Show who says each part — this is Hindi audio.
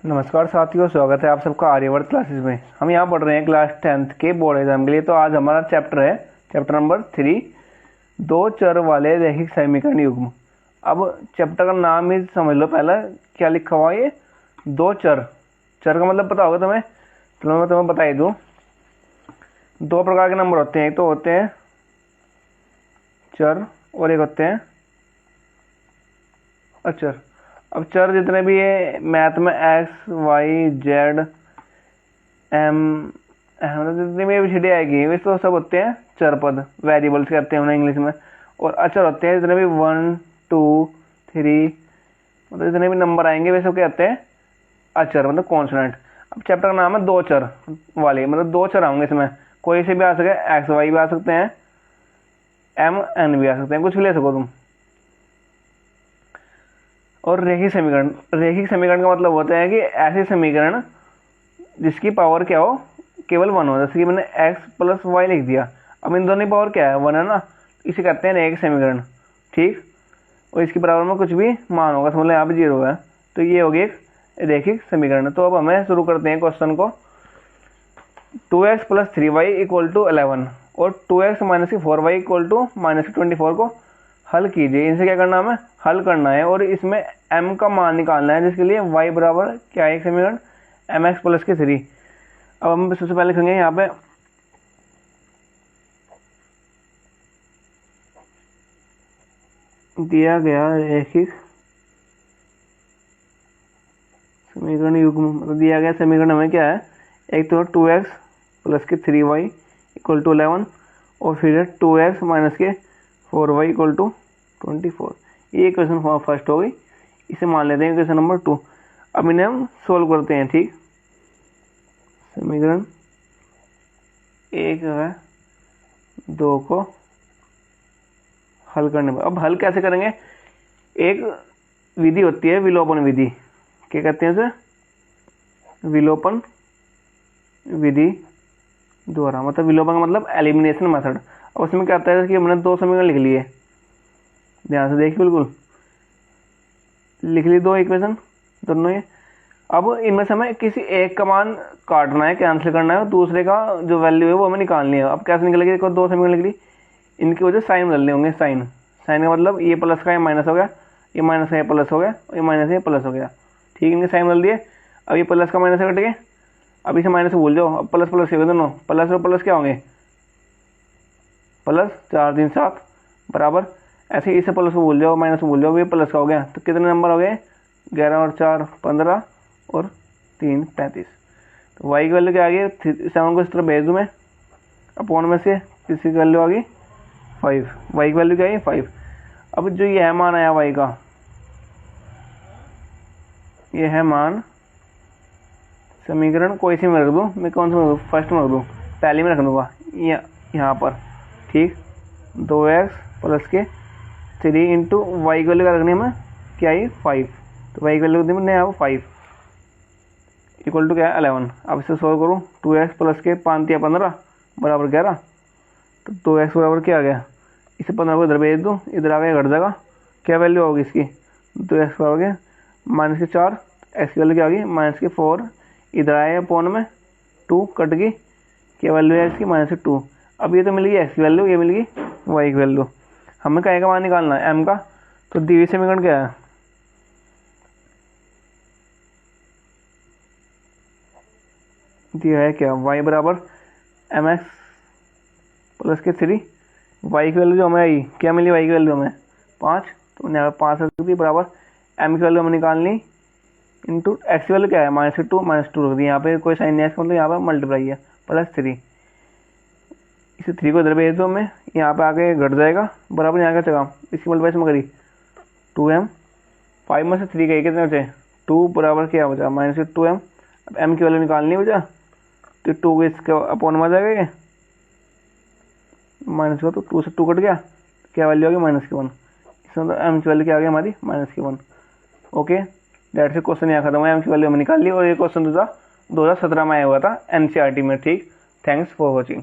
Speaker 1: नमस्कार साथियों, स्वागत है आप सबका आर्यवर्त क्लासेस में। हम यहाँ पढ़ रहे हैं क्लास 10th के बोर्ड एग्जाम के लिए। तो आज हमारा चैप्टर है चैप्टर नंबर 3, दो चर वाले रैखिक समीकरण युग्म। अब चैप्टर का नाम ही समझ लो, पहला क्या लिखा हुआ है, ये दो चर। चर का मतलब पता होगा तुम्हें, तो मैं तुम्हें बता ही दूँ। दो प्रकार के नंबर होते हैं, एक तो होते हैं चर और एक होते हैं अचर। अब चर जितने भी ये मैथ में एक्स वाई जेड एम मतलब जितनी भी एबीसीडी आएगी वे तो सब होते हैं चर पद, वेरिएबल्स कहते हैं उन्हें इंग्लिश में। और अचर होते हैं जितने भी 1 2 3 मतलब जितने भी नंबर आएंगे वे सब कहते हैं अचर, मतलब कॉन्सोनेंट। अब चैप्टर का नाम है दो चर वाले, मतलब दो चर आएंगे इसमें, कोई से भी आ सके, एक्स वाई भी आ सकते हैं, एम एन भी आ सकते हैं, कुछ भी ले सको तुम। और रैखिक समीकरण का मतलब होता है कि ऐसे समीकरण जिसकी पावर क्या हो, केवल 1 हो। जैसे कि मैंने x प्लस वाई लिख दिया, अब इन दोनों की पावर क्या है, 1 है ना, इसे कहते हैं रैखिक समीकरण। ठीक, और इसके बराबर में कुछ भी मान होगा, समझ लो यहाँ पे 0 है, तो ये होगी एक रैखिक समीकरण। तो अब हमें शुरू करते हैं क्वेश्चन को। 2x plus 3y equal to 11 और 2x minus 4y equal to minus 24 को हल कीजिए। इनसे क्या करना है, हमें हल करना है और इसमें m का मान निकालना है, जिसके लिए y बराबर क्या है, एक समीकरण mx प्लस के 3। अब हम सबसे पहले लिखेंगे यहाँ पे दिया गया रैखिक समीकरण युग्म, मतलब दिया गया समीकरण हमें क्या है, एक तो 2x प्लस के 3y इक्वल टू 11 और फिर 2x माइनस के 4y इक्वल टू 24। ये क्वेश्चन फर्स्ट हो गई, इसे मान लेते हैं क्वेश्चन नंबर 2। अब इन्हें हम सोल्व करते हैं। ठीक, समीकरण 1 है 2 को हल करने पर। अब हल कैसे करेंगे, एक विधि होती है विलोपन विधि, क्या कहते हैं इसे, विलोपन विधि द्वारा, मतलब विलोपन का मतलब एलिमिनेशन मेथड। अब उसमें क्या होता है कि हमने दो समीकरण लिख लिए, ध्यान से देखिए, बिल्कुल लिख ली दो इक्वेशन दोनों ये। अब इनमें से हमें किसी एक का मान काटना है, कैंसिल करना है, दूसरे का जो वैल्यू है वो हमें निकालनी है। अब कैसे निकलेगी, देखो दो समीकरण लिख ली, इनकी वजह साइन बदलने होंगे। साइन का मतलब ये प्लस का ये माइनस हो गया, ये माइनस का ये प्लस हो गया, ये माइनस का ये प्लस हो गया। ठीक, इनके साइन बदल दिए। अब ये प्लस का माइनस से कट गए, अब इसे माइनस भूल जाओ, अब प्लस प्लस के दोनों, प्लस और प्लस क्या होंगे, प्लस 4 3 7 बराबर। ऐसे इसे प्लस को भूल जाओ, माइनस को भूल जाओ, ये प्लस का हो गया। तो कितने नंबर हो गए, 11 और 4 15 और 3 35। तो वाई की वैल्यू क्या आ गई, 7 को इस तरह भेज दूँ मैं, अपॉन में से किसी की वैल्यू आ गई 5, वाई की वैल्यू क्या आई 5। अब जो ये है मान आया वाई का, ये है मान, समीकरण कोई सी में रख दूँ मैं, कौन सा में रख दूँ, फर्स्ट में रख दूँ, पहले में रख दूँगा यहाँ पर। ठीक, 2x प्लस के 3 इंटू वाई की वैल्यू क्या रखनी है हमें, क्या आई 5, तो वाई की वैल्यू रखनी है यहाँ 5 इक्वल टू क्या है 11। अब इसे सॉल्व करूँ, 2x प्लस के 5 या 15 बराबर 11, तो 2x बराबर क्या आ गया, इसे 15 को इधर भेज दूँ, इधर आ गया, घट जाएगा, क्या वैल्यू होगी इसकी, 2x बराबर गया माइनस के 4, x की वैल्यू क्या आ गई माइनस के 4, इधर आया अपॉन में 2 कट गई, क्या वैल्यू है इसकी माइनस के 2। अब ये तो मिल गई x की वैल्यू, ये मिल गई y की वैल्यू। हमें क्या का मान निकालना है, m का। तो दी हुई समीकरण क्या है, दिया है क्या, y बराबर mx प्लस के 3, y की वैल्यू जो हमें आई, क्या मिली y की वैल्यू हमें 5, तो यहाँ पर 5 रख दी बराबर m की वैल्यू हमें निकालनी इंटू x की वैल्यू क्या है माइनस 2 रख दी, यहाँ पे कोई साइन नहीं है, मतलब यहाँ पर मल्टीप्लाई है प्लस 3, इसे 3 को इधर भेज दो हमें, यहाँ पे आके घट जाएगा बराबर, यहाँ का जगह इसकी मल्टीप्लाई में करी 2m, 5 में से 3 गई, कितने बचे 2 बराबर क्या बचा माइनस 2m। अब m की वैल्यू निकालनी बचा, तो 2 को इसके अपॉन में आ जाएगा, ये माइनस का, तो 2 से 2 कट गया, क्या वैल्यू आ गई माइनस की 1, इसमें तो m की वैल्यू क्या आ गई हमारी माइनस की 1। ओके, दैट से क्वेश्चन यहाँ खत्म हुआ, m की वैल्यू हमने निकाल ली। और ये क्वेश्चन 2017 में आया हुआ था NCERT में। ठीक, थैंक्स फॉर वॉचिंग।